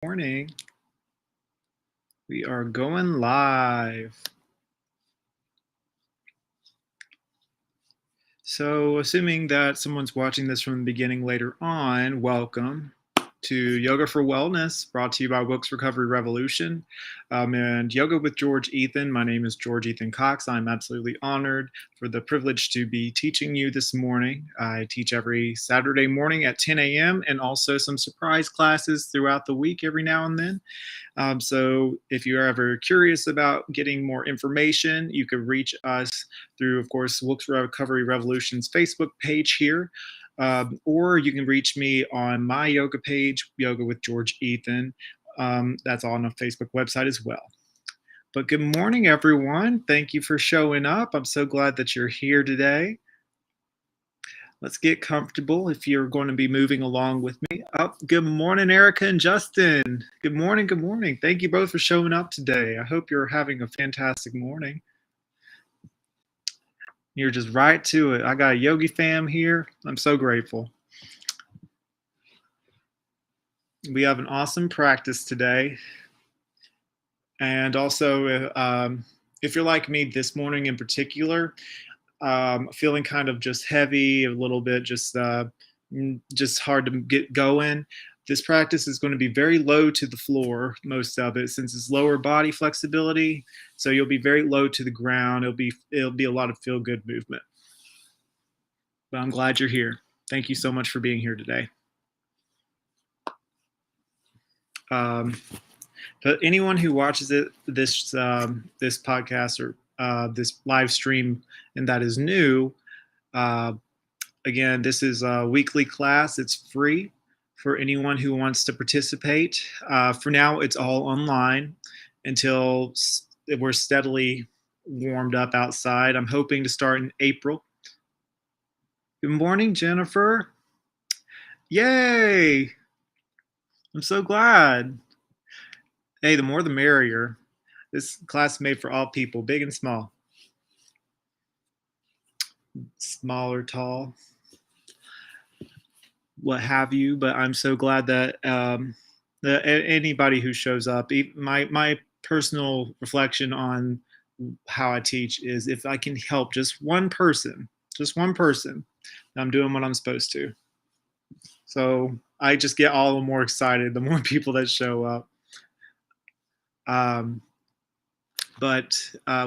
Morning. We are going live. So, assuming that someone's watching this from the beginning later on, welcome to Yoga for Wellness, brought to you by Wilkes Recovery Revolution and Yoga with George Ethan. My name is George Ethan Cox. I'm absolutely honored for the privilege to be teaching you this morning. I teach every Saturday morning at 10 a.m. and also some surprise classes throughout the week every now and then. So if you're ever curious about getting more information, you can reach us through, of course, Wilkes Recovery Revolution's Facebook page here. Or you can reach me on my yoga page, Yoga with George Ethan. That's on a Facebook website as well. But good morning, everyone. Thank you for showing up. I'm so glad that you're here today. Let's get comfortable if you're going to be moving along with me. Good morning, Erica and Justin. Good morning, good morning. Thank you both for showing up today. I hope you're having a fantastic morning. You're just right to it. I got a Yogi fam here. I'm so grateful. We have an awesome practice today. And also, if you're like me this morning in particular, feeling kind of just heavy, a little bit just hard to get going, this practice is going to be very low to the floor, most of it, since it's lower body flexibility. So you'll be very low to the ground. It'll be a lot of feel-good movement. But I'm glad you're here. Thank you so much for being here today. But anyone who watches this podcast or this live stream and that is new, again, this is a weekly class. It's free for anyone who wants to participate. For now, it's all online until we're steadily warmed up outside. I'm hoping to start in April. Good morning, Jennifer. Yay! I'm so glad. Hey, the more the merrier. This class is made for all people, big and small. Small or tall, what have you. But I'm so glad that anybody who shows up, my personal reflection on how I teach is if I can help just one person, I'm doing what I'm supposed to. So I just get all the more excited the more people that show up. But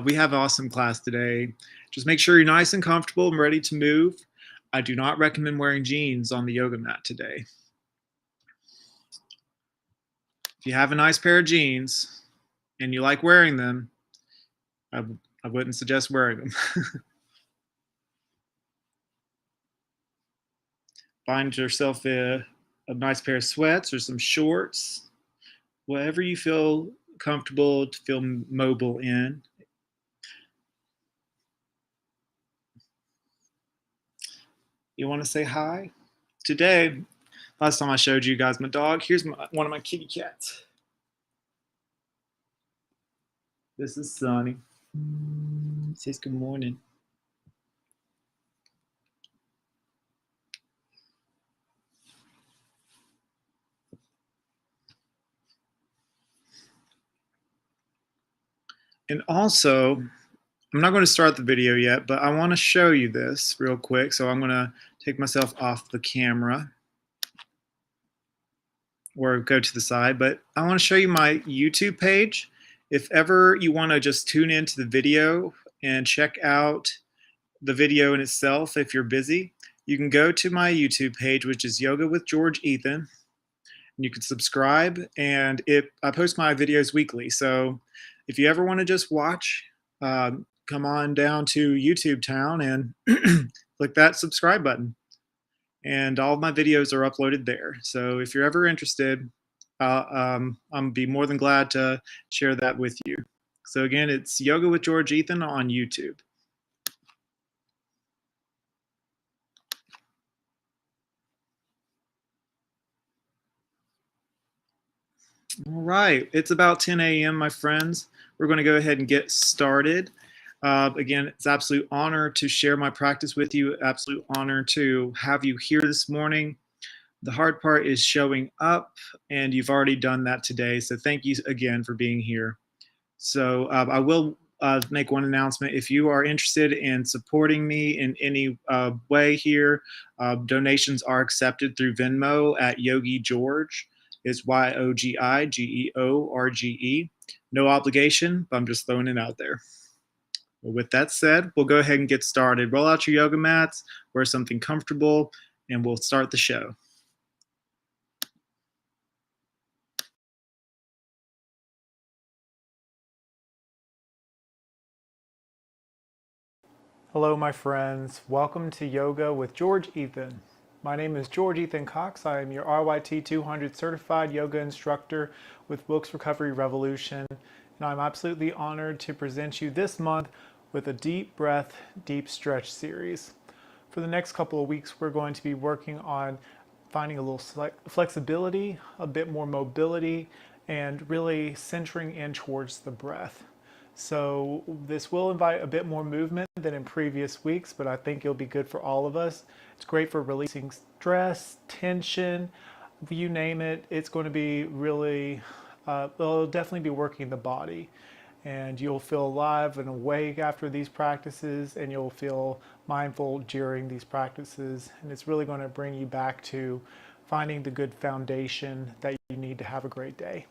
we have an awesome class today. Just make sure you're nice and comfortable and ready to move. I do not recommend wearing jeans on the yoga mat today. If you have a nice pair of jeans and you like wearing them, I wouldn't suggest wearing them. Find yourself a nice pair of sweats or some shorts, whatever you feel comfortable to feel mobile in. You want to say hi? Today, last time I showed you guys my dog, here's one of my kitty cats. This is Sunny. Says good morning. And also, I'm not going to start the video yet, but I want to show you this real quick. So I'm going to take myself off the camera or go to the side. But I want to show you my YouTube page. If ever you want to just tune into the video and check out the video in itself, if you're busy, you can go to my YouTube page, which is Yoga with George Ethan. And you can subscribe, and I post my videos weekly. So if you ever want to just watch, come on down to YouTube town and click that subscribe button. And all of my videos are uploaded there. So if you're ever interested, I'm be more than glad to share that with you. So again, it's Yoga with George Ethan on YouTube. All right, it's about 10 a.m., my friends. We're going to go ahead and get started. Again, it's an absolute honor to share my practice with you. Absolute honor to have you here this morning. The hard part is showing up, and you've already done that today. So thank you again for being here. So I will make one announcement. If you are interested in supporting me in any way here, donations are accepted through Venmo at Yogi George. It's YOGIGEORGE. No obligation, but I'm just throwing it out there. Well, with that said, we'll go ahead and get started. Roll out your yoga mats, wear something comfortable, and we'll start the show. Hello, my friends. Welcome to Yoga with George Ethan. My name is George Ethan Cox. I am your RYT 200 certified yoga instructor with Wilks Recovery Revolution, and I'm absolutely honored to present you this month with a deep breath, deep stretch series. For the next couple of weeks, we're going to be working on finding a little flexibility, a bit more mobility, and really centering in towards the breath. So this will invite a bit more movement than in previous weeks, but I think it'll be good for all of us. It's great for releasing stress, tension, you name it. It's going to be really, it'll definitely be working the body. And you'll feel alive and awake after these practices, and you'll feel mindful during these practices. And it's really going to bring you back to finding the good foundation that you need to have a great day.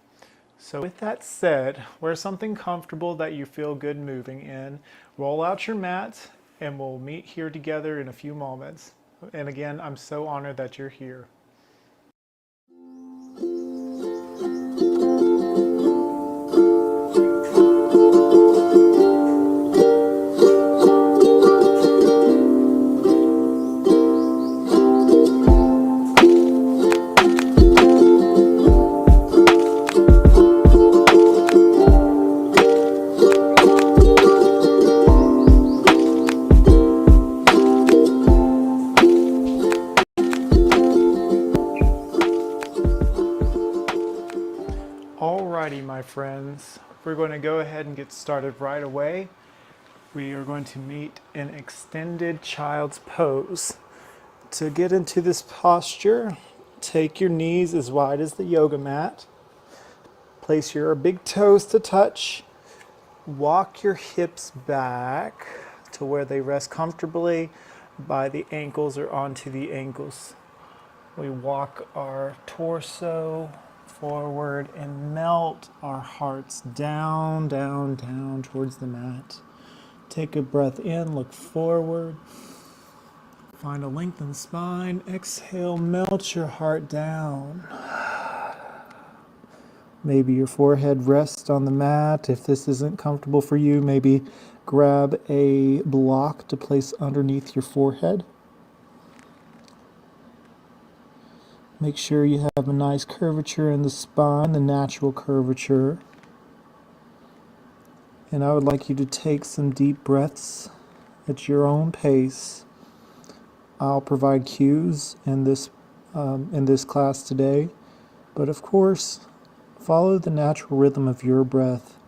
So with that said, wear something comfortable that you feel good moving in. Roll out your mat, and we'll meet here together in a few moments. And again, I'm so honored that you're here. Alrighty, my friends, we're going to go ahead and get started right away. We are going to meet in extended child's pose. To get into this posture, take your knees as wide as the yoga mat. Place your big toes to touch. Walk your hips back to where they rest comfortably by the ankles or onto the ankles. We walk our torso forward and melt our hearts down, down, down towards the mat. Take a breath in, look forward. Find a lengthened spine. Exhale, melt your heart down. Maybe your forehead rests on the mat. If this isn't comfortable for you, maybe grab a block to place underneath your forehead. Make sure you have a nice curvature in the spine, the natural curvature. And I would like you to take some deep breaths at your own pace. I'll provide cues in this class today, but of course, follow the natural rhythm of your breath.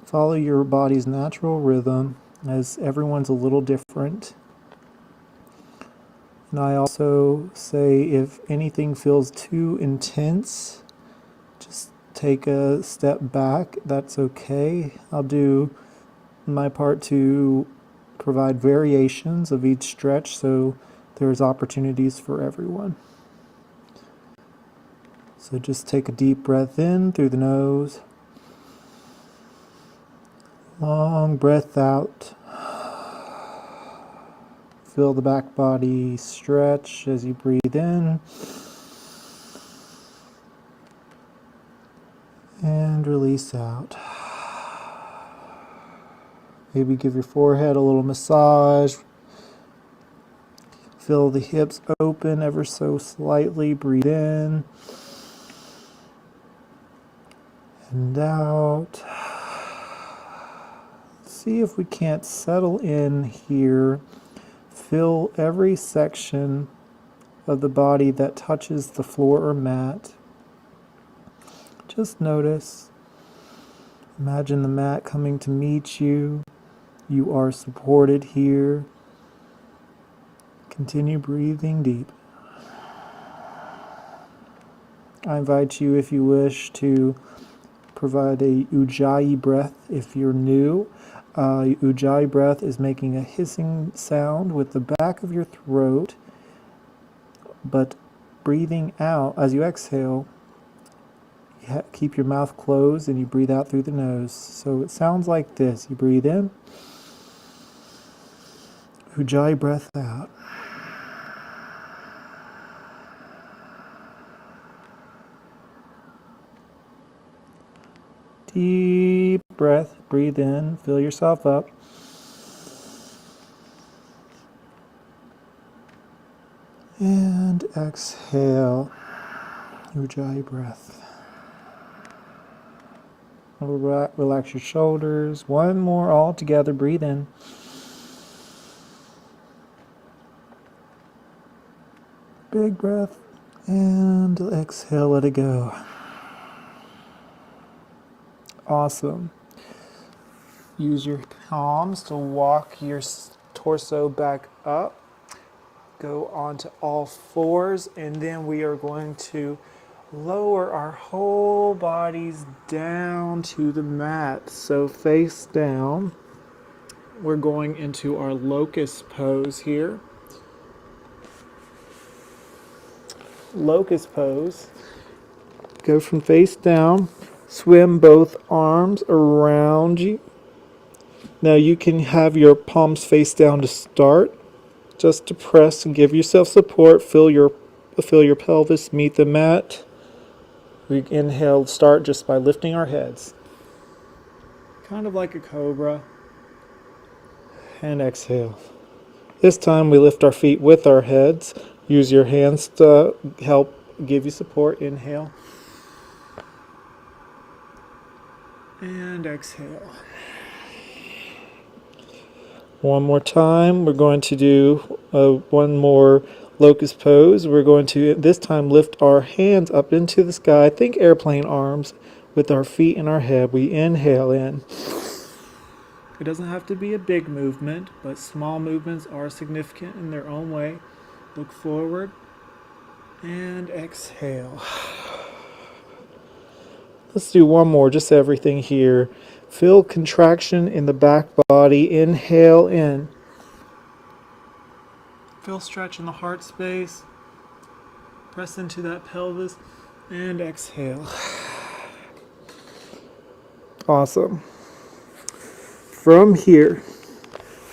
Follow your body's natural rhythm, as everyone's a little different. And I also say if anything feels too intense, just take a step back. That's okay. I'll do my part to provide variations of each stretch so there's opportunities for everyone. So just take a deep breath in through the nose. Long breath out. Feel the back body stretch as you breathe in. And release out. Maybe give your forehead a little massage. Feel the hips open ever so slightly. Breathe in. And out. See if we can't settle in here. Feel every section of the body that touches the floor or mat. Just notice. Imagine the mat coming to meet you. You are supported here. Continue breathing deep. I invite you, if you wish, to provide a Ujjayi breath if you're new. Ujjayi breath is making a hissing sound with the back of your throat, but breathing out as you exhale. Keep your mouth closed and you breathe out through the nose. So it sounds like this. You breathe in, Ujjayi breath out. Deep breath, breathe in, fill yourself up. And exhale, Ujjayi breath. Relax your shoulders. One more all together, breathe in. Big breath, and exhale, let it go. Awesome. Use your palms to walk your torso back up. Go onto all fours, and then we are going to lower our whole bodies down to the mat. So face down. We're going into our locust pose here. Locust pose. Go from face down. Swim both arms around you. Now you can have your palms face down to start. Just to press and give yourself support. Feel your pelvis meet the mat. We inhale, start just by lifting our heads. Kind of like a cobra. And exhale. This time we lift our feet with our heads. Use your hands to help give you support. Inhale. And exhale. One more time. We're going to do one more locust pose. We're going to this time lift our hands up into the sky. Think airplane arms with our feet and our head. We inhale in. It doesn't have to be a big movement, but small movements are significant in their own way. Look forward and exhale. Let's do one more, just everything here. Feel contraction in the back body. Inhale in. Feel stretch in the heart space. Press into that pelvis and exhale. Awesome. From here,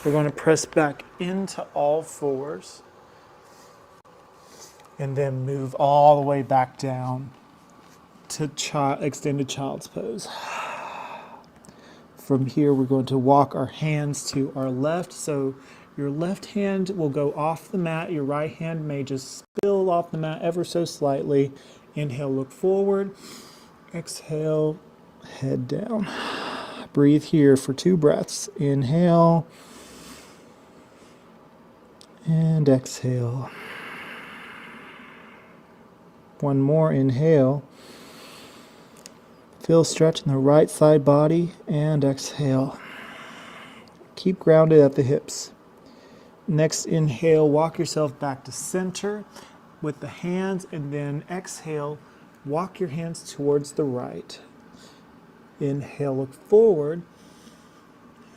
we're going to press back into all fours and then move all the way back down to extended child's pose. From here, we're going to walk our hands to our left. So your left hand will go off the mat. Your right hand may just spill off the mat ever so slightly. Inhale, look forward. Exhale, head down. Breathe here for 2 breaths. Inhale and exhale. One more, inhale. Feel stretch in the right side body and exhale. Keep grounded at the hips. Next inhale, walk yourself back to center with the hands, and then exhale, walk your hands towards the right. Inhale, look forward.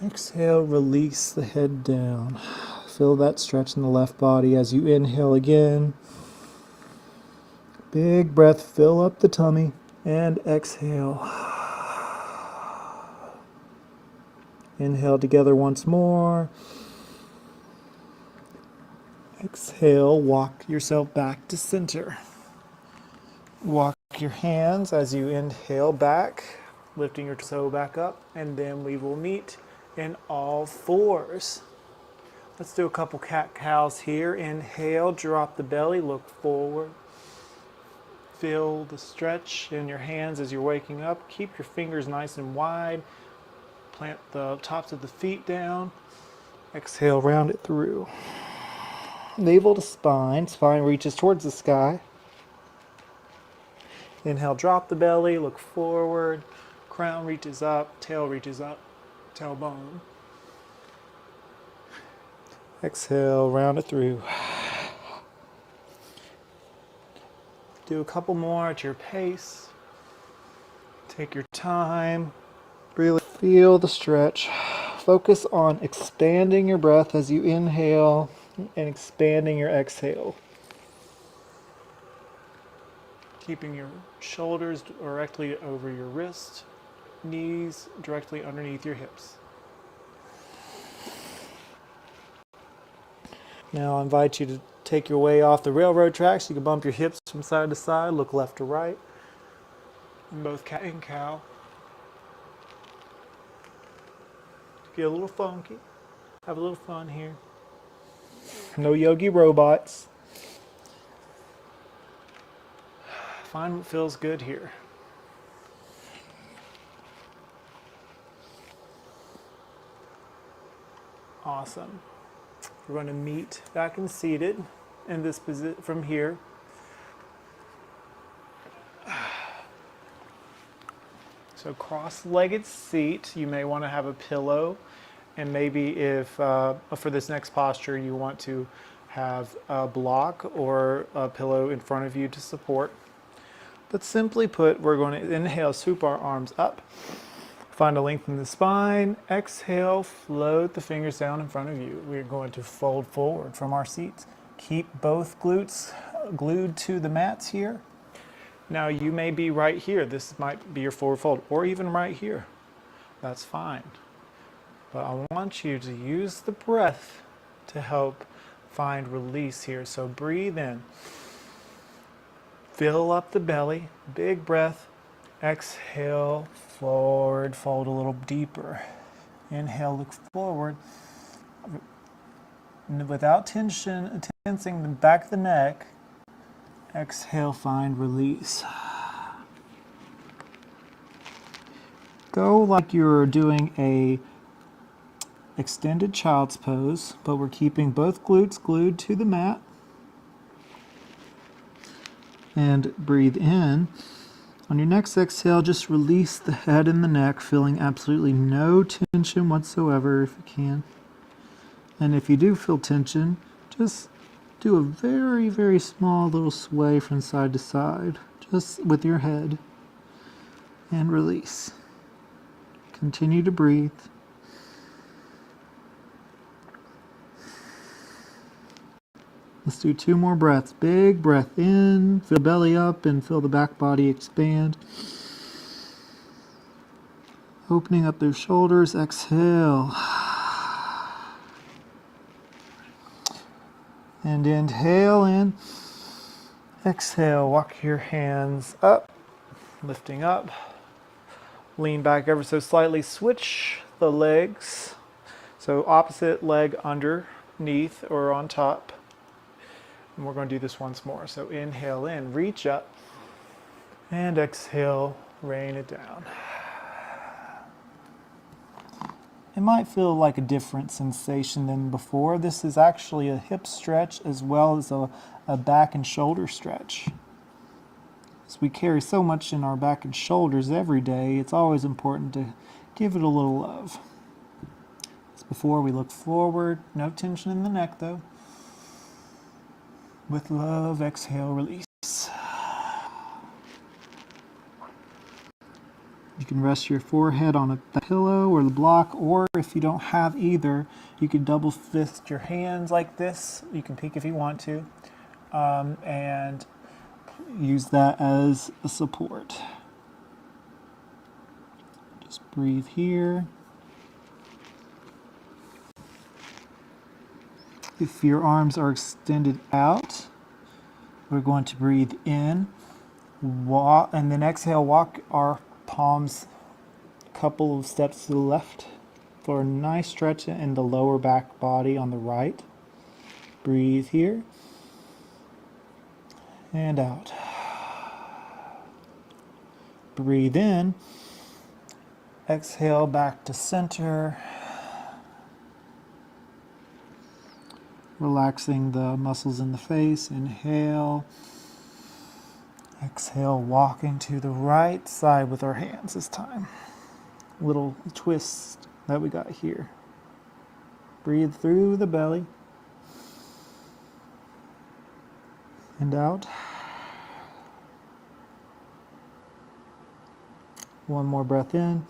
Exhale, release the head down. Feel that stretch in the left body as you inhale again. Big breath, fill up the tummy, and exhale. Inhale together once more. Exhale, walk yourself back to center. Walk your hands as you inhale back, lifting your toe back up, and then we will meet in all fours. Let's do a couple cat-cows here. Inhale, drop the belly, look forward. Feel the stretch in your hands as you're waking up. Keep your fingers nice and wide. Plant the tops of the feet down. Exhale, round it through. Navel to spine. Spine reaches towards the sky. Inhale, drop the belly, look forward. Crown reaches up, tailbone. Exhale, round it through. Do a couple more at your pace. Take your time. Really feel the stretch. Focus on expanding your breath as you inhale and expanding your exhale. Keeping your shoulders directly over your wrist, knees directly underneath your hips. Now I invite you to take your way off the railroad tracks. You can bump your hips from side to side, look left to right, in both cat and cow. Get a little funky, have a little fun here. No yogi robots. Find what feels good here. Awesome. We're going to meet back and seated in this position from here. So cross-legged seat. You may want to have a pillow, and maybe if for this next posture you want to have a block or a pillow in front of you to support. But simply put, we're going to inhale, swoop our arms up. Find a length in the spine. Exhale, float the fingers down in front of you. We're going to fold forward from our seats. Keep both glutes glued to the mats here. Now you may be right here. This might be your forward fold, or even right here. That's fine. But I want you to use the breath to help find release here. So breathe in. Fill up the belly. Big breath. Exhale, forward, fold a little deeper. Inhale, look forward. Without tension, tensing the back of the neck. Exhale, find release. Go like you're doing a extended child's pose, but we're keeping both glutes glued to the mat. And breathe in. On your next exhale, just release the head and the neck, feeling absolutely no tension whatsoever if you can. And if you do feel tension, just do a very, very small little sway from side to side, just with your head, and release. Continue to breathe. Let's do 2 more breaths. Big breath in, feel belly up and feel the back body expand. Opening up those shoulders, exhale. And inhale in. Exhale, walk your hands up, lifting up. Lean back ever so slightly, switch the legs. So opposite leg underneath or on top. And we're going to do this once more. So inhale in, reach up, and exhale, rain it down. It might feel like a different sensation than before. This is actually a hip stretch as well as a back and shoulder stretch. As we carry so much in our back and shoulders every day, it's always important to give it a little love. As before, we look forward, no tension in the neck though. With love, exhale, release. You can rest your forehead on a pillow or the block, or if you don't have either, you can double fist your hands like this. You can peek if you want to, and use that as a support. Just breathe here. If your arms are extended out, we're going to breathe in, walk, and then exhale, walk our palms a couple of steps to the left for a nice stretch in the lower back body on the right. Breathe here and out. Breathe in, exhale back to center. Relaxing the muscles in the face. Inhale. Exhale, walking to the right side with our hands this time. Little twist that we got here. Breathe through the belly. And out. One more breath in.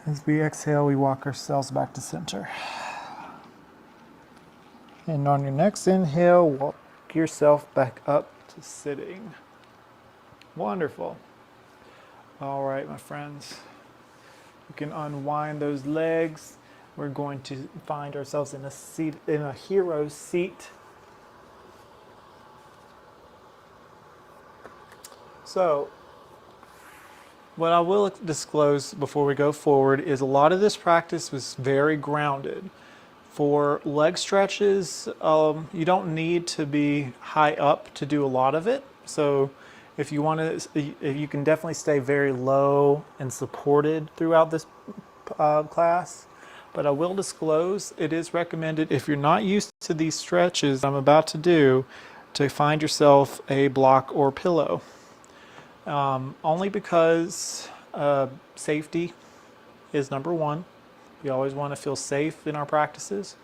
As we exhale, we walk ourselves back to center. And on your next inhale, walk yourself back up to sitting. Wonderful. All right, my friends. You can unwind those legs. We're going to find ourselves in a hero seat. So, what I will disclose before we go forward is a lot of this practice was very grounded. For leg stretches, you don't need to be high up to do a lot of it. So if you want to, you can definitely stay very low and supported throughout this class. But I will disclose, it is recommended if you're not used to these stretches I'm about to do, to find yourself a block or pillow. Only because safety is number one. We always want to feel safe in our practices.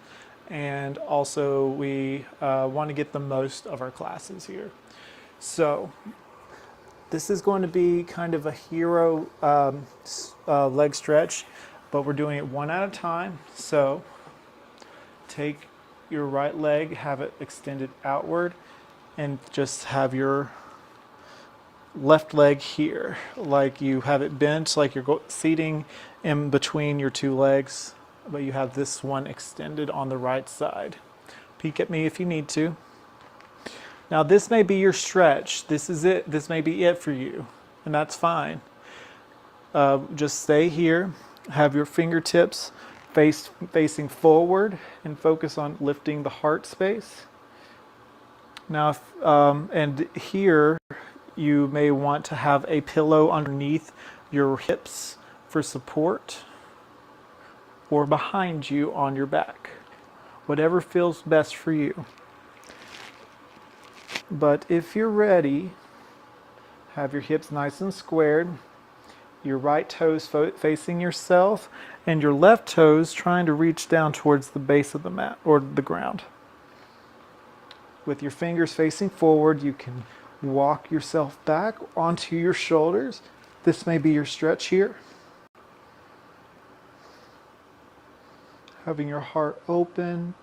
And also we want to get the most of our classes here. So this is going to be kind of a hero leg stretch, but we're doing it one at a time. So take your right leg, have it extended outward, and just have your left leg here, like you have it bent, like you're seating in between your two legs, but you have this one extended on the right side. Peek at me if you need to. Now this may be your stretch. This is it. This may be it for you, and that's fine. Just stay here. Have your fingertips facing forward and focus on lifting the heart space. Now, and here, you may want to have a pillow underneath your hips for support, or behind you on your back. Whatever feels best for you. But if you're ready, have your hips nice and squared, your right toes facing yourself, and your left toes trying to reach down towards the base of the mat or the ground. With your fingers facing forward, you can walk yourself back onto your shoulders. This may be your stretch here. Having your heart open.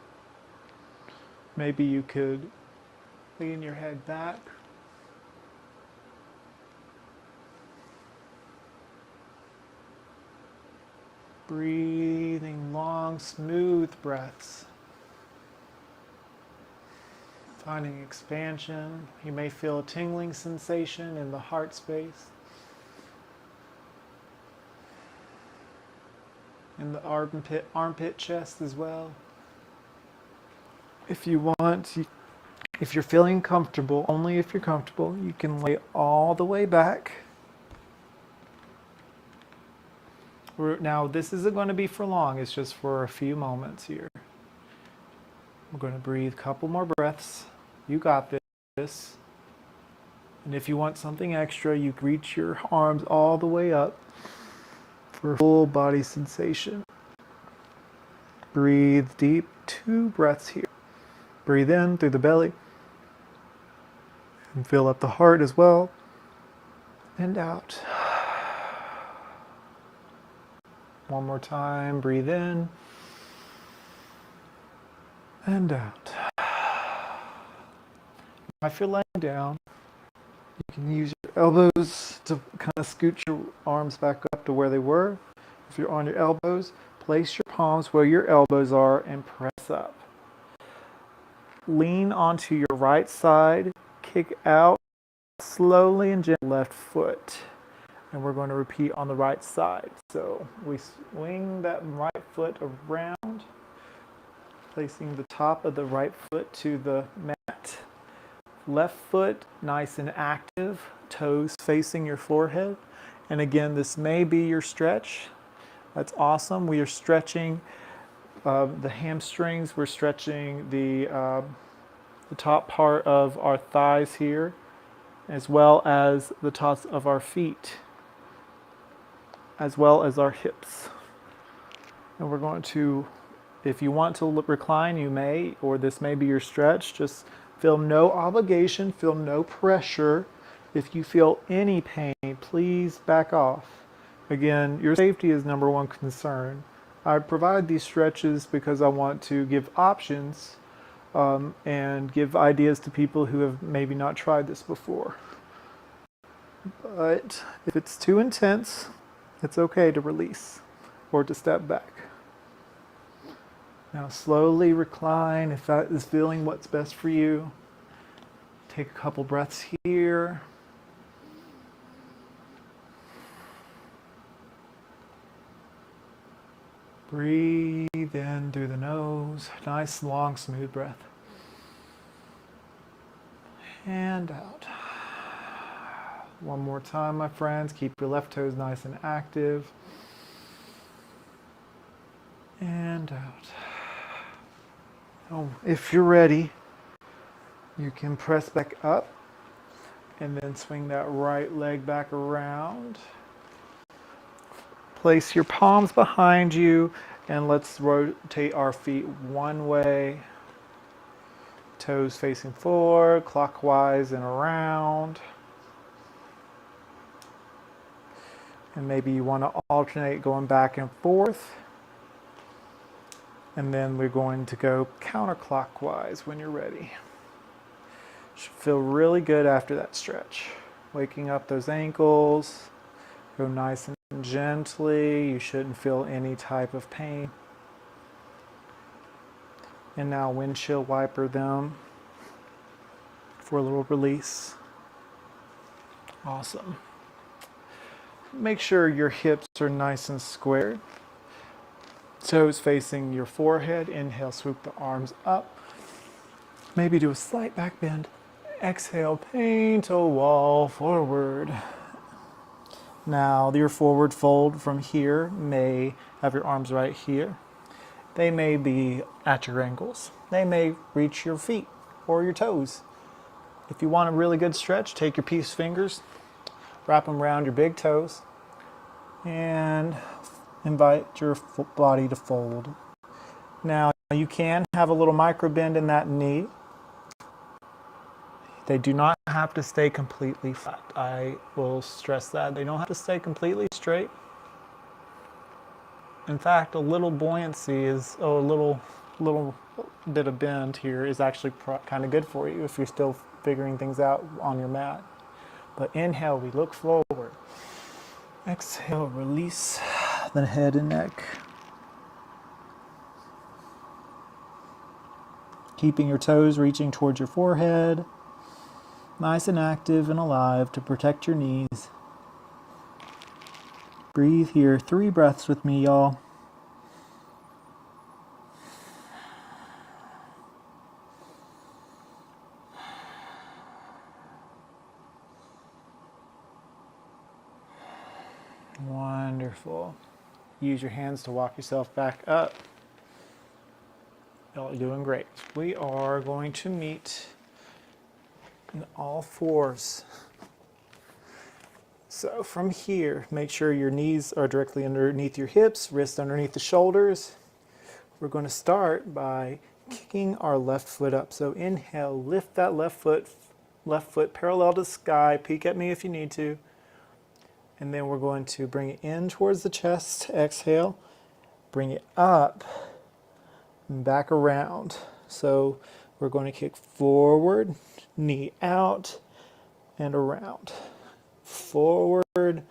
Maybe you could lean your head back. Breathing long, smooth breaths. Finding expansion. You may feel a tingling sensation in the heart space. In the armpit chest as well. If you want, if you're feeling comfortable, only if you're comfortable, you can lay all the way back. Now, this isn't going to be for long. It's just for a few moments here. We're going to breathe a couple more breaths. You got this. And if you want something extra, you reach your arms all the way up for full body sensation. Breathe deep, 2 breaths here. Breathe in through the belly. And fill up the heart as well. And out. One more time, breathe in. And out. If you're laying down, you can use your elbows to kind of scoot your arms back up to where they were. If you're on your elbows, place your palms where your elbows are and press up. Lean onto your right side, kick out slowly and gently left foot. And we're going to repeat on the right side. So we swing that right foot around, placing the top of the right foot to the mat. Left foot nice and active, toes facing your forehead. And again, this may be your stretch. That's awesome. We are stretching the hamstrings. We're stretching the top part of our thighs here, as well as the tops of our feet, as well as our hips. And we're going to, if you want to recline, you may, or this may be your stretch. Just feel no obligation, feel no pressure. If you feel any pain, please back off. Again, your safety is number one concern. I provide these stretches because I want to give options and give ideas to people who have maybe not tried this before. But if it's too intense, it's okay to release or to step back. Now slowly recline if that is feeling what's best for you. Take a couple breaths here. Breathe in through the nose. Nice, long, smooth breath. And out. One more time, my friends. Keep your left toes nice and active. And out. Oh, if you're ready, you can press back up and then swing that right leg back around. Place your palms behind you and let's rotate our feet one way. Toes facing forward, clockwise and around. And maybe you want to alternate going back and forth. And then we're going to go counterclockwise when you're ready. Should feel really good after that stretch. Waking up those ankles. Go nice and gently. You shouldn't feel any type of pain. And now windshield wiper them for a little release. Awesome. Make sure your hips are nice and squared. Toes facing your forehead. Inhale, swoop the arms up. Maybe do a slight back bend. Exhale, paint a wall forward. Now your forward fold from here may have your arms right here. They may be at your ankles. They may reach your feet or your toes. If you want a really good stretch, take your peace fingers, wrap them around your big toes, and invite your body to fold. Now you can have a little micro bend in that knee. They do not have to stay completely flat. I will stress that. They don't have to stay completely straight. In fact, a little buoyancy is, a little bit of bend here is actually kind of good for you if you're still figuring things out on your mat. But inhale, we look forward. Exhale, release the head and neck. Keeping your toes reaching towards your forehead. Nice and active and alive to protect your knees. Breathe here. 3 breaths with me, y'all. Wonderful. Use your hands to walk yourself back up. Y'all are doing great. We are going to meet in all fours. So from here, make sure your knees are directly underneath your hips, wrists underneath the shoulders. We're going to start by kicking our left foot up. So inhale, lift that left foot parallel to the sky. Peek at me if you need to. And then we're going to bring it in towards the chest. Exhale, bring it up and back around. So we're going to kick forward, knee out and around. Forward,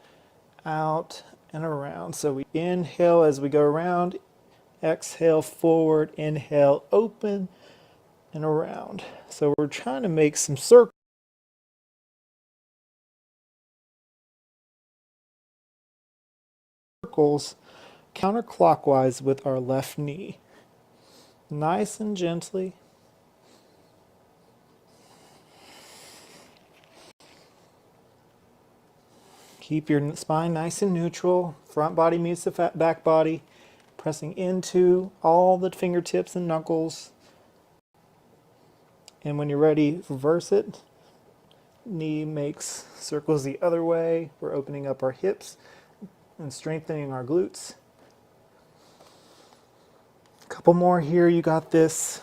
out and around. So we inhale as we go around, exhale forward, inhale, open and around. So we're trying to make some circles counterclockwise with our left knee. Nice and gently. Keep your spine nice and neutral. Front body meets the back body. Pressing into all the fingertips and knuckles. And when you're ready, reverse it. Knee makes circles the other way. We're opening up our hips and strengthening our glutes. A couple more here. You got this.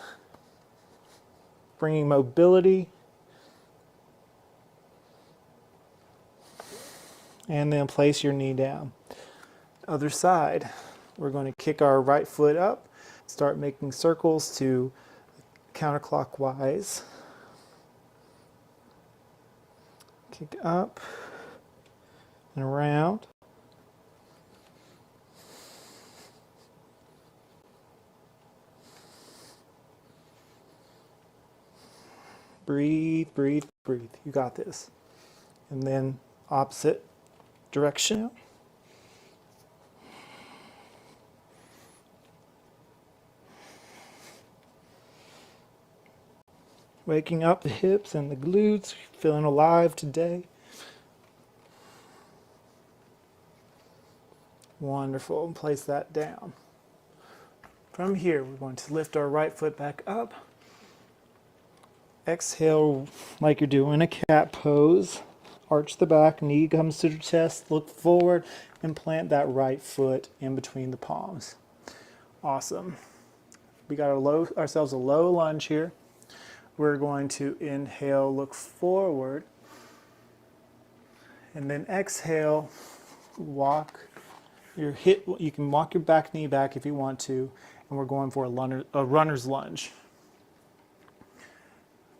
Bringing mobility. and then place your knee down. Other side, we're going to kick our right foot up, start making circles to counterclockwise. Kick up and around. Breathe, breathe, breathe. You got this. And then opposite direction. Waking up the hips and the glutes, feeling alive today. Wonderful. Place that down. From here, we're going to lift our right foot back up. Exhale like you're doing a cat pose. Arch the back, knee comes to the chest, look forward, and plant that right foot in between the palms. Awesome. We got ourselves a low lunge here. We're going to inhale, look forward, and then exhale, walk your hip. You can walk your back knee back if you want to, and we're going for a runner's lunge.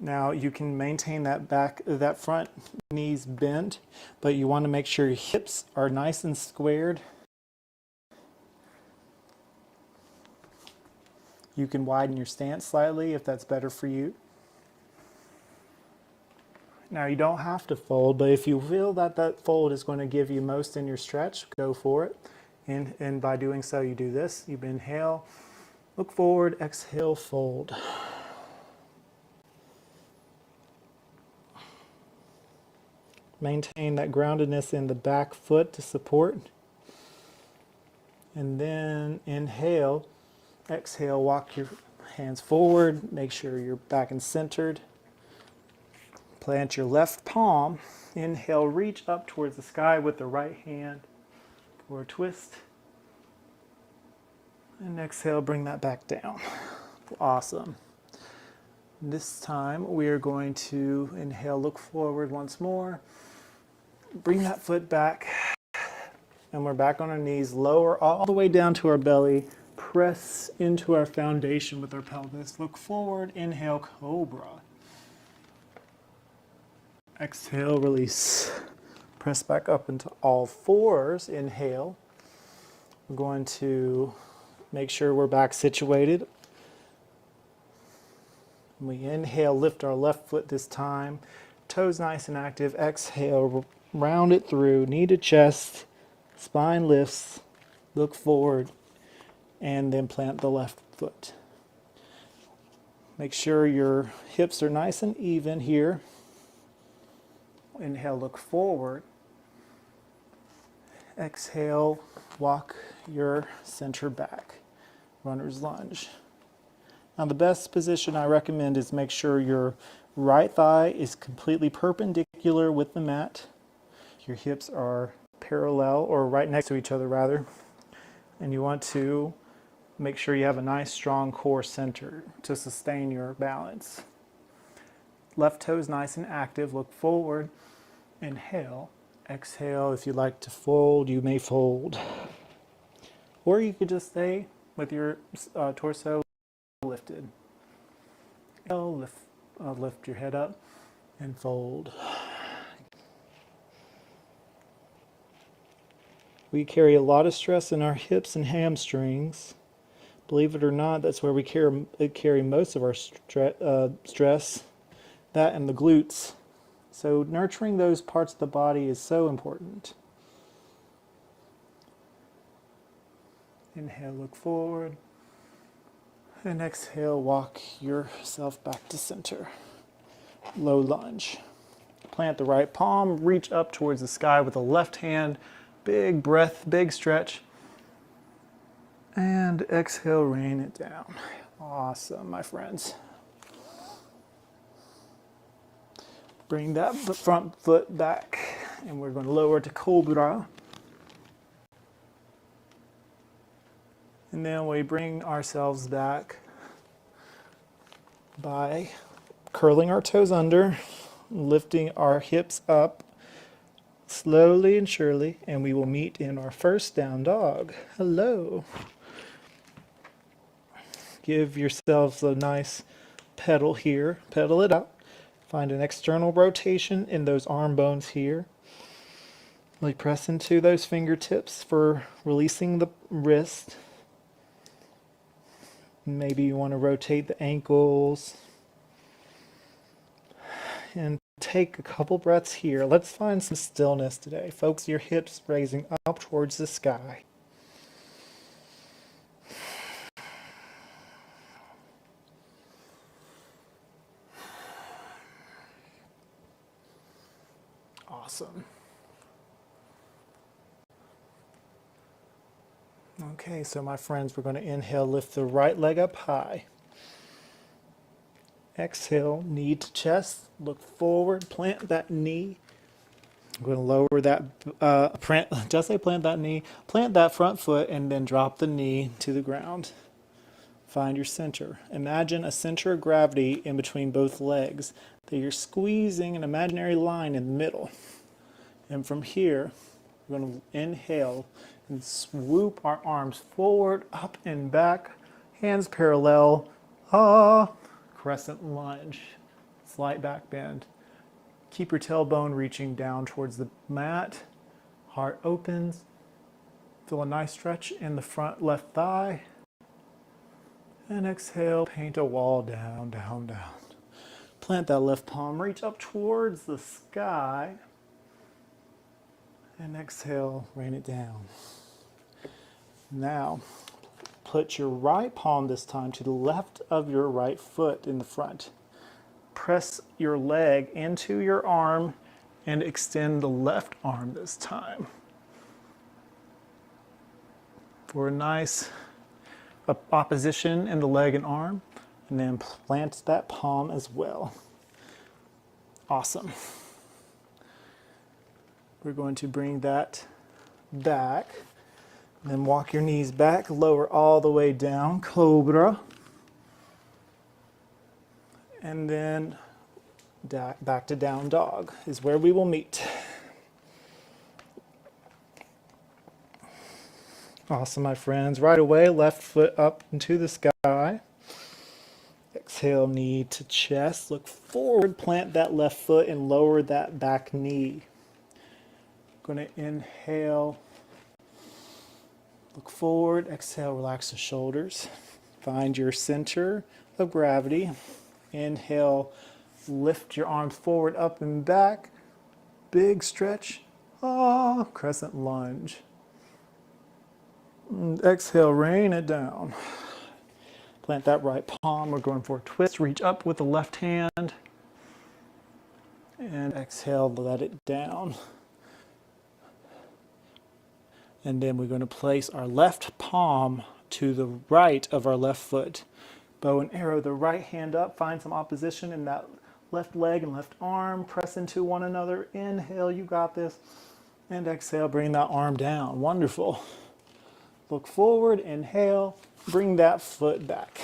Now you can maintain that front knees bent, but you want to make sure your hips are nice and squared. You can widen your stance slightly if that's better for you. Now you don't have to fold, but if you feel that fold is going to give you most in your stretch, go for it. And by doing so, you do this. You inhale, look forward, exhale, fold. Maintain that groundedness in the back foot to support. And then inhale, exhale, walk your hands forward, make sure you're back and centered. Plant your left palm. Inhale, reach up towards the sky with the right hand for a twist. And exhale, bring that back down. Awesome. This time we are going to inhale, look forward once more. Bring that foot back. And we're back on our knees. Lower all the way down to our belly. Press into our foundation with our pelvis. Look forward. Inhale, cobra. Exhale, release. Press back up into all fours. Inhale. We're going to make sure we're back situated. We inhale, lift our left foot this time. Toes nice and active. Exhale, round it through, knee to chest, spine lifts, look forward, and then plant the left foot. Make sure your hips are nice and even here. Inhale, look forward. Exhale, walk your center back. Runner's lunge. Now the best position I recommend is make sure your right thigh is completely perpendicular with the mat. Your hips are parallel or right next to each other rather. And you want to make sure you have a nice strong core center to sustain your balance. Left toes nice and active, look forward. Inhale, exhale. If you'd like to fold, you may fold. Or you could just stay with your torso lifted. Lift your head up and fold. We carry a lot of stress in our hips and hamstrings. Believe it or not, that's where we carry most of our stress, that and the glutes. So nurturing those parts of the body is so important. Inhale, look forward. And exhale, walk yourself back to center. Low lunge. Plant the right palm, reach up towards the sky with the left hand. Big breath, big stretch. And exhale, rain it down. Awesome, my friends. Bring that front foot back, and we're going to lower to cobra. And then we bring ourselves back by curling our toes under, lifting our hips up, slowly and surely, and we will meet in our first down dog. Hello. Give yourselves a nice pedal here. Pedal it out. Find an external rotation in those arm bones here. Really press into those fingertips for releasing the wrist. Maybe you want to rotate the ankles. And take a couple breaths here. Let's find some stillness today. Focus your hips raising up towards the sky. Awesome. Okay, so my friends, we're going to inhale, lift the right leg up high. Exhale, knee to chest, look forward, plant that knee. I'm going to lower that, plant that knee, plant that front foot, and then drop the knee to the ground. Find your center. Imagine a center of gravity in between both legs, that you're squeezing an imaginary line in the middle. And from here, we're going to inhale and swoop our arms forward, up and back, hands parallel, crescent lunge, slight back bend. Keep your tailbone reaching down towards the mat, heart opens, feel a nice stretch in the front left thigh, and exhale, paint a wall down, down, down. Plant that left palm, reach up towards the sky, and exhale, rain it down. Now, put your right palm this time to the left of your right foot in the front. Press your leg into your arm and extend the left arm this time for a nice opposition in the leg and arm, and then plant that palm as well. Awesome. We're going to bring that back, then walk your knees back, lower all the way down, cobra, and then back to down dog is where we will meet. Awesome, my friends. Right away, left foot up into the sky. Exhale, knee to chest. Look forward, plant that left foot and lower that back knee. Going to inhale, look forward, exhale, relax the shoulders. Find your center of gravity. Inhale, lift your arms forward, up and back. Big stretch, crescent lunge. And exhale, rain it down. Plant that right palm. We're going for a twist. Reach up with the left hand. And exhale, let it down. And then we're going to place our left palm to the right of our left foot. Bow and arrow the right hand up. Find some opposition in that left leg and left arm. Press into one another. Inhale, you got this. And exhale, bring that arm down. Wonderful. Look forward, inhale, bring that foot back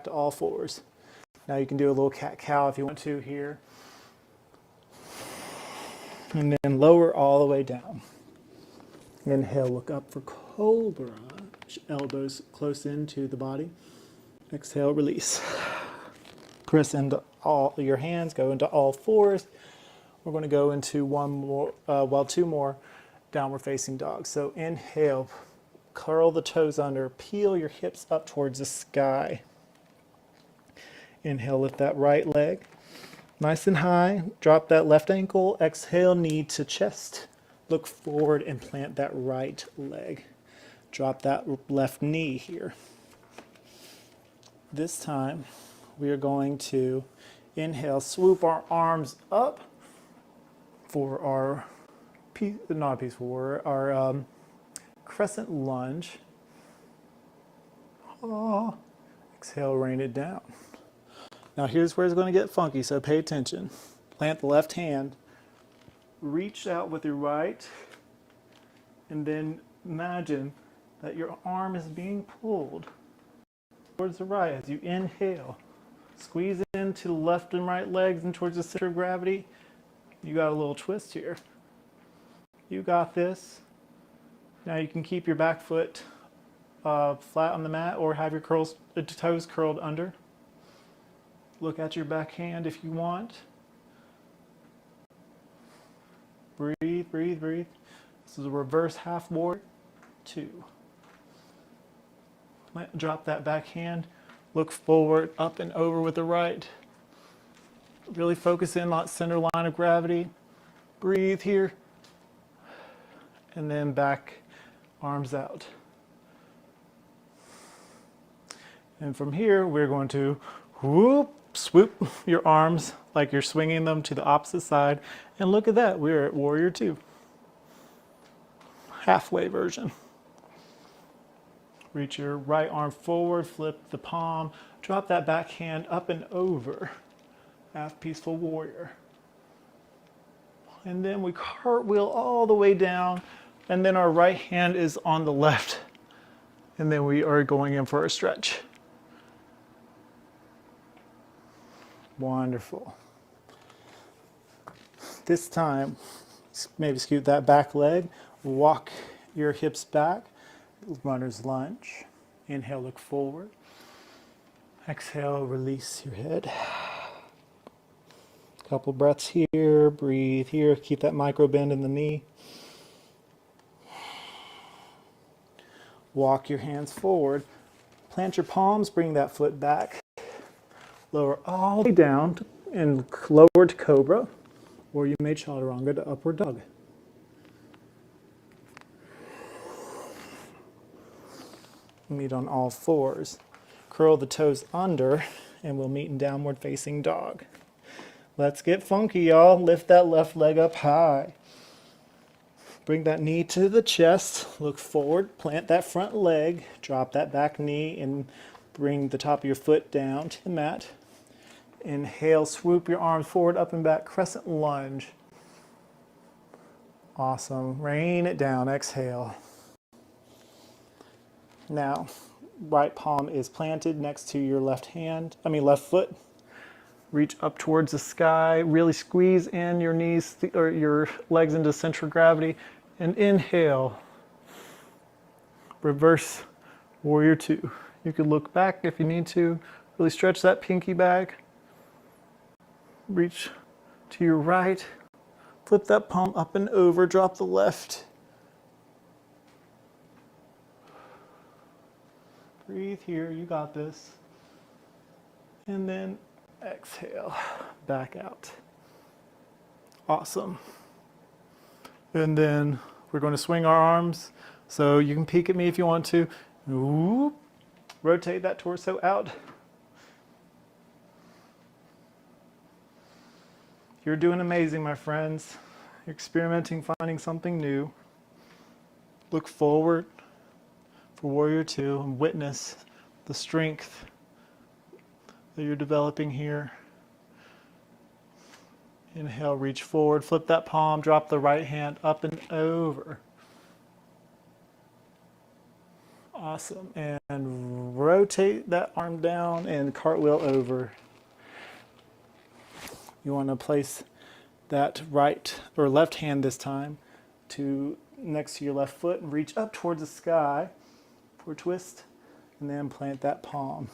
to all fours. Now you can do a little cat-cow if you want to here. And then lower all the way down. Inhale, look up for cobra. Elbows close into the body. Exhale, release. Press into all your hands, go into all fours. We're going to go into two more downward facing dogs. So inhale, curl the toes under, peel your hips up towards the sky. Inhale, lift that right leg nice and high. Drop that left ankle. Exhale, knee to chest. Look forward and plant that right leg. Drop that left knee here. This time, we are going to inhale, swoop our arms up for our crescent lunge. Exhale, rain it down. Now here's where it's going to get funky, so pay attention. Plant the left hand, reach out with your right, and then imagine that your arm is being pulled towards the right as you inhale. Squeeze into the left and right legs and towards the center of gravity. You got a little twist here. You got this. Now you can keep your back foot flat on the mat or have your toes curled under. Look at your back hand if you want. Breathe, breathe, breathe. This is a reverse half warrior 2. Drop that back hand. Look forward, up and over with the right. Really focus in on center line of gravity. Breathe here. And then back, arms out. And from here, we're going to whoop, swoop your arms like you're swinging them to the opposite side. And look at that, we're at Warrior 2. Halfway version. Reach your right arm forward, flip the palm, drop that back hand up and over. Half Peaceful Warrior. And then we cartwheel all the way down, and then our right hand is on the left. And then we are going in for a stretch. Wonderful. This time, maybe scoot that back leg, walk your hips back, runner's lunge. Inhale, look forward. Exhale, release your head. Couple breaths here, breathe here, keep that micro bend in the knee. Walk your hands forward, plant your palms, bring that foot back. Lower all the way down and lower to Cobra, or you may Chaturanga to Upward Dog. Meet on all fours. Curl the toes under, and we'll meet in Downward Facing Dog. Let's get funky, y'all. Lift that left leg up high. Bring that knee to the chest. Look forward, plant that front leg, drop that back knee, and bring the top of your foot down to the mat. Inhale, swoop your arms forward, up and back, crescent lunge. Awesome. Rain it down. Exhale. Now, right palm is planted next to your left foot. Reach up towards the sky. Really squeeze in your knees or your legs into center of gravity. And inhale. Reverse Warrior 2. You could look back if you need to. Really stretch that pinky back. Reach to your right. Flip that palm up and over. Drop the left. Breathe here. You got this. And then exhale. Back out. Awesome. And then we're going to swing our arms. So you can peek at me if you want to. Ooh. Rotate that torso out. You're doing amazing, my friends. You're experimenting, finding something new. Look forward for Warrior 2 and witness the strength that you're developing here. Inhale, reach forward, flip that palm, drop the right hand up and over. Awesome. And rotate that arm down and cartwheel over. You want to place that right or left hand this time next to your left foot and reach up towards the sky for a twist, and then plant that palm.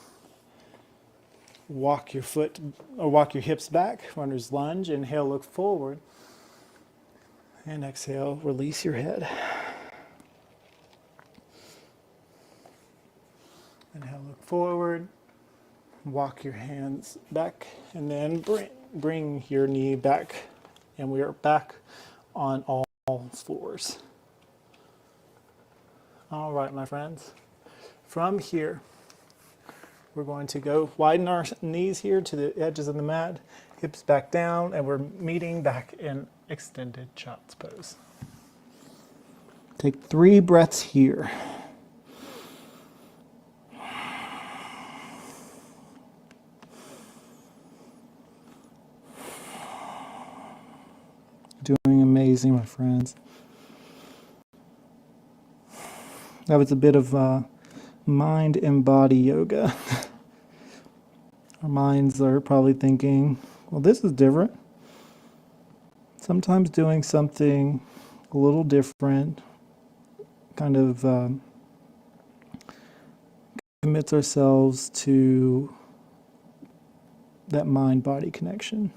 Walk your hips back, runner's lunge. Inhale, look forward. And exhale, release your head. Inhale, look forward. Walk your hands back, and then bring your knee back. And we are back on all fours. All right, my friends. From here, we're going to go widen our knees here to the edges of the mat, hips back down, and we're meeting back in extended child's pose. Take 3 breaths here. Doing amazing, my friends. That was a bit of mind and body yoga. Our minds are probably thinking, well, this is different. Sometimes doing something a little different, kind of commits ourselves to that mind-body connection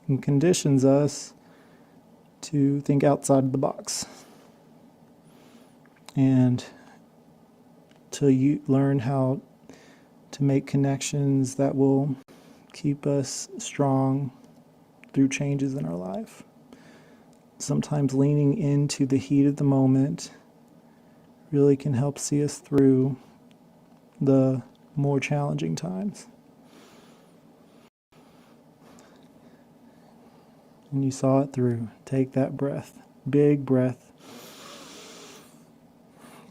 and conditions us to think outside the box and to learn how to make connections that will keep us strong through changes in our life. Sometimes leaning into the heat of the moment really can help see us through the more challenging times. And you saw it through. Take that breath, big breath,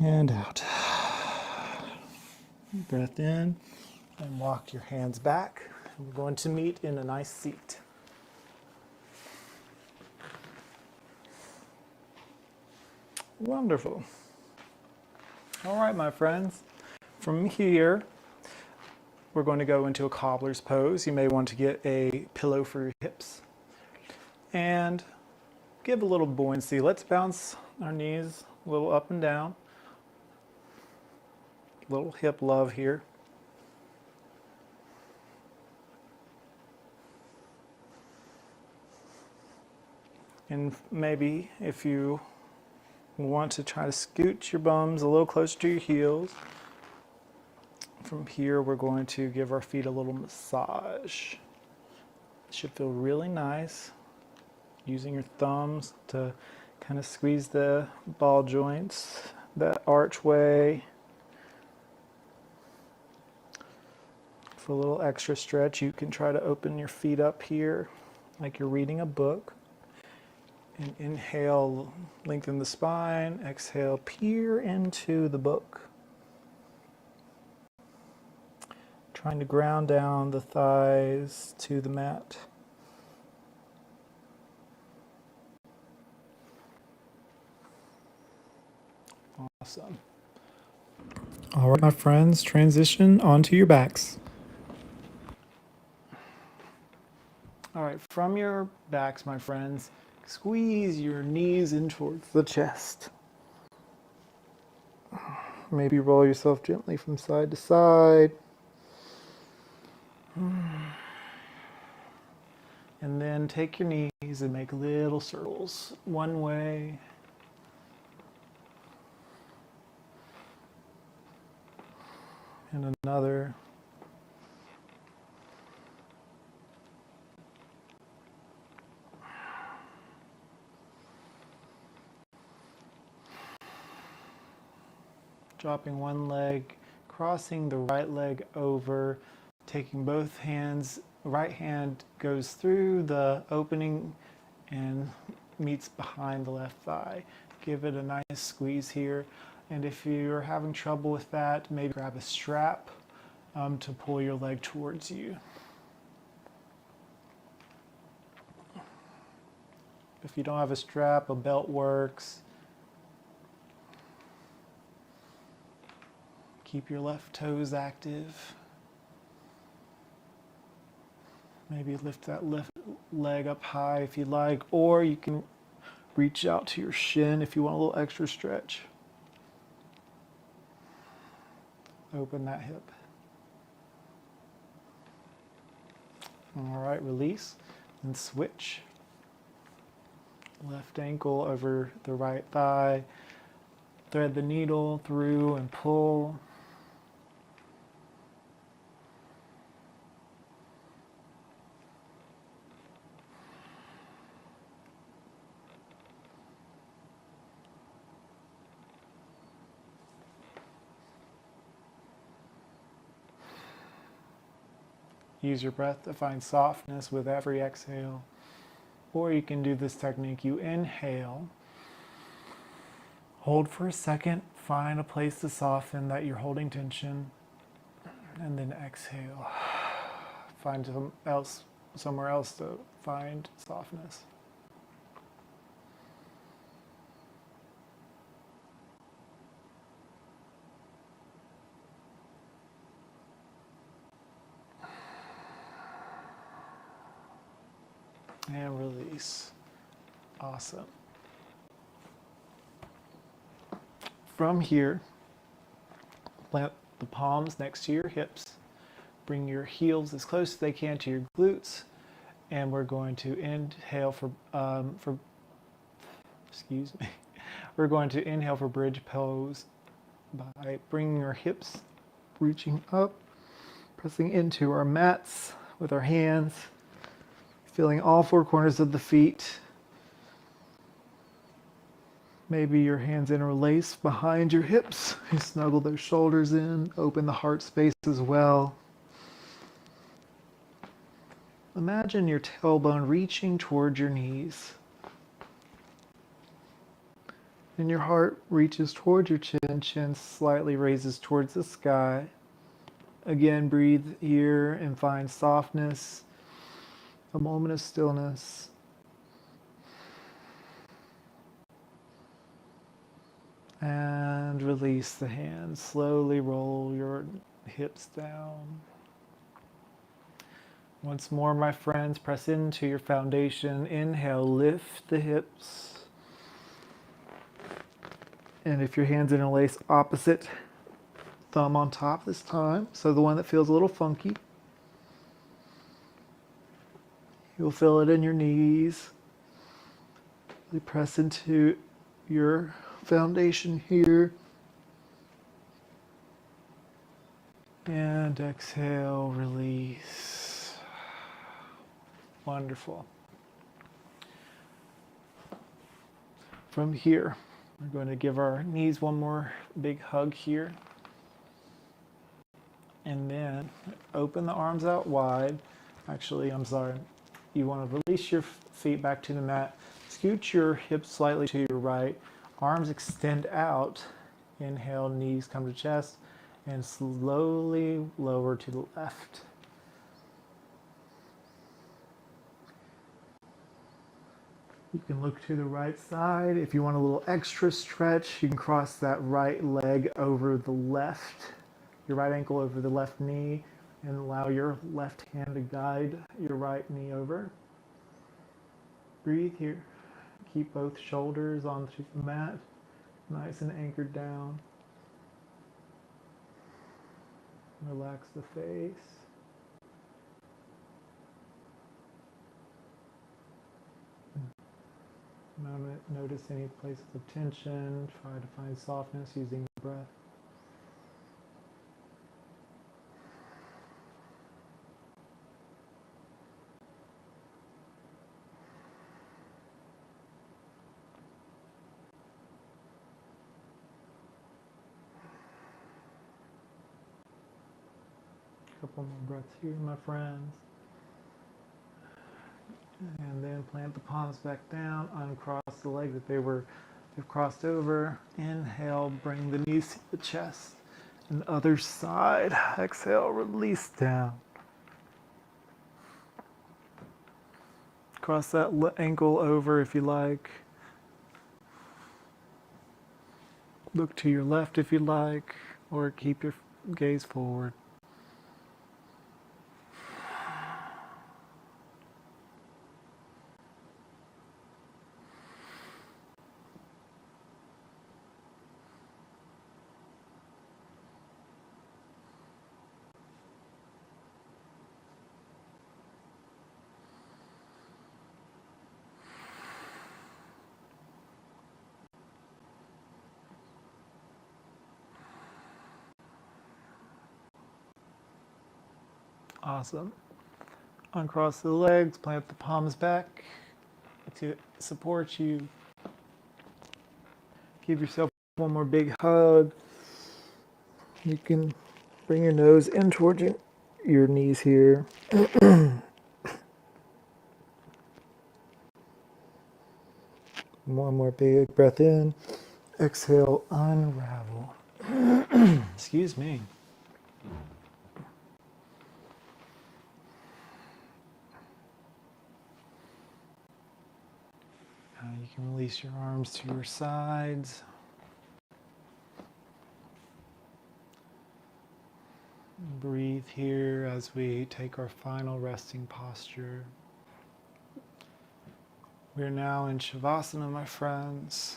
and out. Breath in, and walk your hands back. We're going to meet in a nice seat. Wonderful. All right, my friends. From here, we're going to go into a cobbler's pose. You may want to get a pillow for your hips and give a little buoyancy. Let's bounce our knees a little up and down. Little hip love here. And maybe if you want to try to scoot your bums a little closer to your heels. From here, we're going to give our feet a little massage. It should feel really nice. Using your thumbs to kind of squeeze the ball joints, that archway. For a little extra stretch, you can try to open your feet up here like you're reading a book. And inhale, lengthen the spine. Exhale, peer into the book. Trying to ground down the thighs to the mat. Awesome. All right, my friends, transition onto your backs. All right, from your backs, my friends, squeeze your knees in towards the chest. Maybe roll yourself gently from side to side. And then take your knees and make little circles. One way. And another. Dropping one leg, crossing the right leg over, taking both hands, right hand goes through the opening and meets behind the left thigh. Give it a nice squeeze here. And if you're having trouble with that, maybe grab a strap to pull your leg towards you. If you don't have a strap, a belt works. Keep your left toes active. Maybe lift that left leg up high if you like, or you can reach out to your shin if you want a little extra stretch. Open that hip. All right, release and switch. Left ankle over the right thigh. Thread the needle through and pull. Use your breath to find softness with every exhale. Or you can do this technique. You inhale, hold for a second, find a place to soften that you're holding tension, and then exhale. Find somewhere else to find softness. And release. Awesome. From here, plant the palms next to your hips. Bring your heels as close as they can to your glutes. And we're going to inhale excuse me. We're going to inhale for bridge pose by bringing our hips, reaching up, pressing into our mats with our hands, feeling all four corners of the feet. Maybe your hands interlace behind your hips. You snuggle those shoulders in, open the heart space as well. Imagine your tailbone reaching towards your knees. And your heart reaches towards your chin, chin slightly raises towards the sky. Again, breathe here and find softness, a moment of stillness. And release the hands. Slowly roll your hips down. Once more, my friends, press into your foundation. Inhale, lift the hips. And if your hands interlace, opposite thumb on top this time. So the one that feels a little funky. You'll feel it in your knees. You press into your foundation here. And exhale, release. Wonderful. From here, we're going to give our knees one more big hug here. And then open the arms out wide. Actually, I'm sorry. You want to release your feet back to the mat. Scoot your hips slightly to your right. Arms extend out. Inhale, knees come to chest. And slowly lower to the left. You can look to the right side. If you want a little extra stretch, you can cross that right leg over the left, your right ankle over the left knee, and allow your left hand to guide your right knee over. Breathe here. Keep both shoulders onto the mat, nice and anchored down. Relax the face. Notice any places of tension. Try to find softness using the breath. Couple more breaths here, my friends. And then plant the palms back down, uncross the leg that they've crossed over. Inhale, bring the knees to the chest. And the other side, exhale, release down. Cross that ankle over if you like. Look to your left if you like, or keep your gaze forward. Awesome. Uncross the legs, plant the palms back to support you. Give yourself one more big hug. You can bring your nose in towards your knees here. One more big breath in. Exhale, unravel. Excuse me. You can release your arms to your sides. Breathe here as we take our final resting posture. We're now in Shavasana, my friends.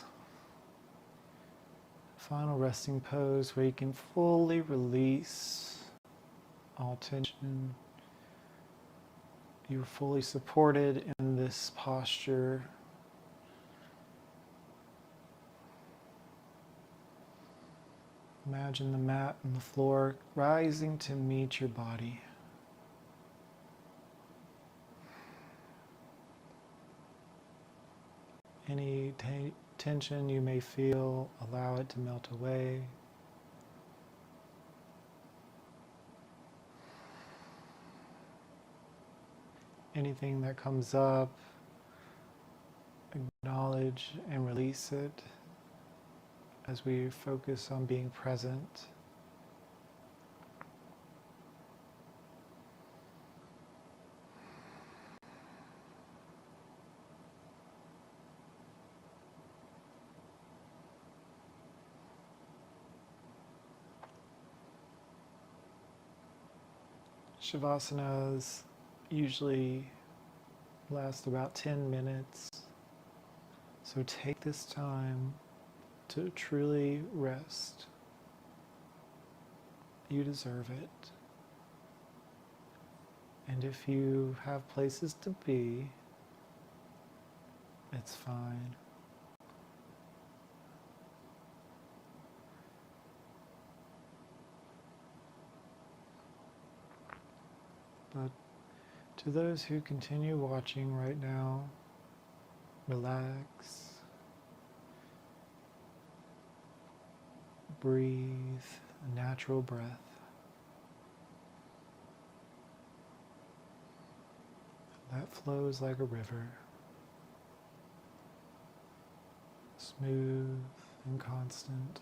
Final resting pose where you can fully release all tension. You're fully supported in this posture. Imagine the mat and the floor rising to meet your body. Any tension you may feel, allow it to melt away. Anything that comes up, acknowledge and release it as we focus on being present. Shavasanas usually last about 10 minutes, so take this time to truly rest. You deserve it. And if you have places to be, it's fine. But to those who continue watching right now, relax, breathe a natural breath. That flows like a river, smooth and constant.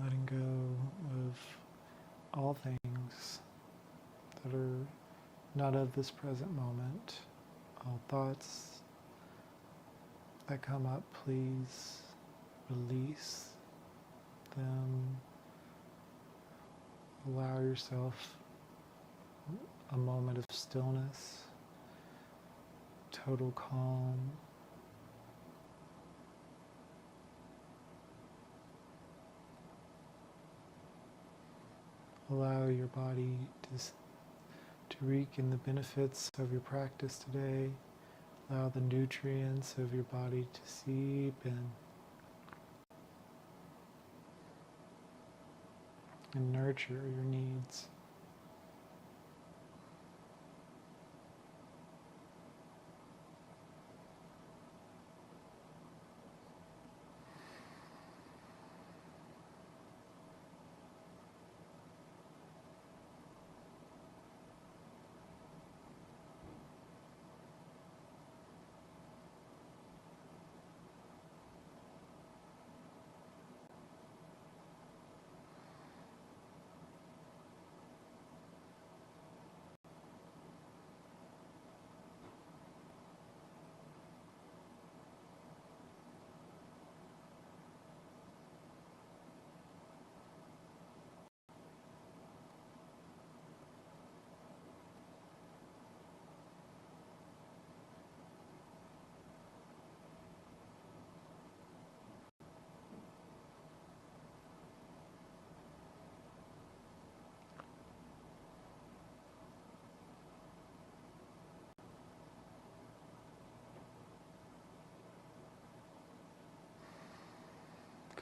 Letting go of all things that are not of this present moment. All thoughts that come up, please release them. Allow yourself a moment of stillness, total calm. Allow your body to reek in the benefits of your practice today. Allow the nutrients of your body to seep in and nurture your needs.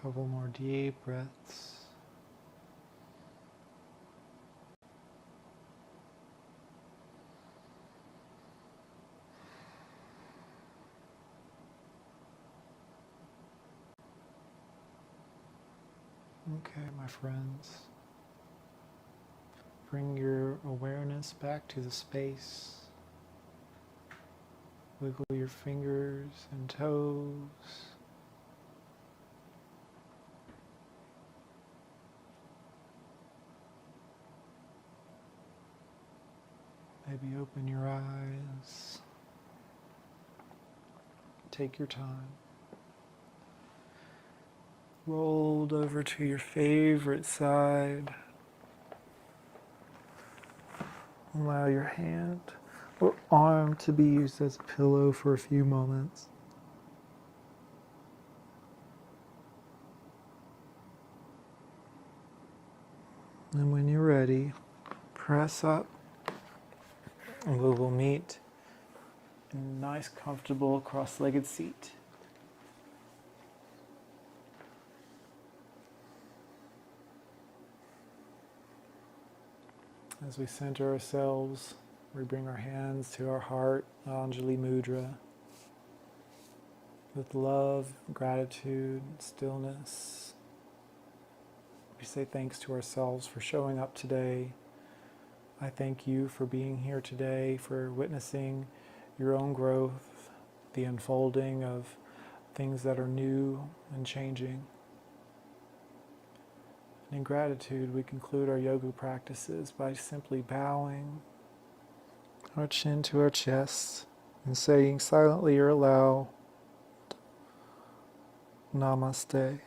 Couple more deep breaths. Okay, my friends. Bring your awareness back to the space. Wiggle your fingers and toes. Maybe open your eyes. Take your time. Rolled over to your favorite side. Allow your hand or arm to be used as a pillow for a few moments. And when you're ready, press up and we will meet in a nice, comfortable, cross-legged seat. As we center ourselves, we bring our hands to our heart, Anjali Mudra, with love, gratitude, stillness. We say thanks to ourselves for showing up today. I thank you for being here today, for witnessing your own growth, the unfolding of things that are new and changing. And in gratitude, we conclude our yoga practices by simply bowing our chin to our chest and saying silently or aloud, Namaste.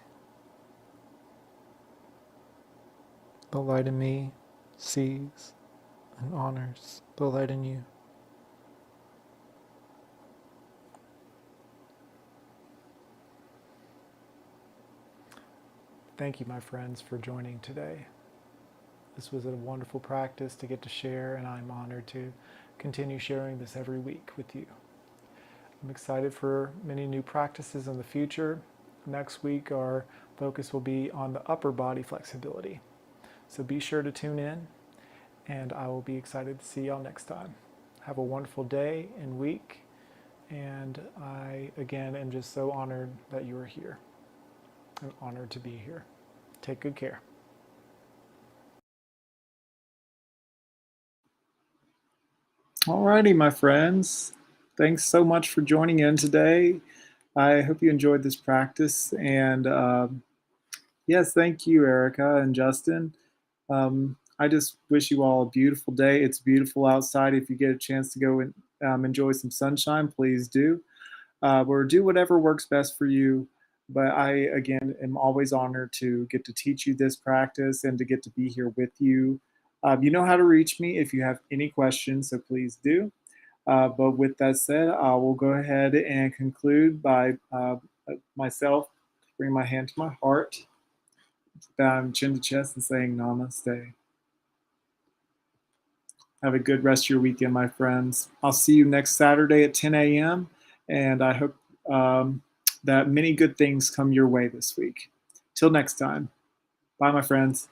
The light in me sees and honors the light in you. Thank you, my friends, for joining today. This was a wonderful practice to get to share, and I'm honored to continue sharing this every week with you. I'm excited for many new practices in the future. Next week, our focus will be on the upper body flexibility. So be sure to tune in, and I will be excited to see y'all next time. Have a wonderful day and week, and I, again, am just so honored that you are here. I'm honored to be here. Take good care. Alrighty, my friends. Thanks so much for joining in today. I hope you enjoyed this practice. And yes, thank you, Erica and Justin. I just wish you all a beautiful day. It's beautiful outside. If you get a chance to go and enjoy some sunshine, please do. Or do whatever works best for you. But I, again, am always honored to get to teach you this practice and to get to be here with you. You know how to reach me if you have any questions, so please do. But with that said, I will go ahead and conclude by myself bringing my hand to my heart, bowing chin to chest, and saying namaste. Have a good rest of your weekend, my friends. I'll see you next Saturday at 10 a.m. And I hope that many good things come your way this week. Till next time. Bye, my friends.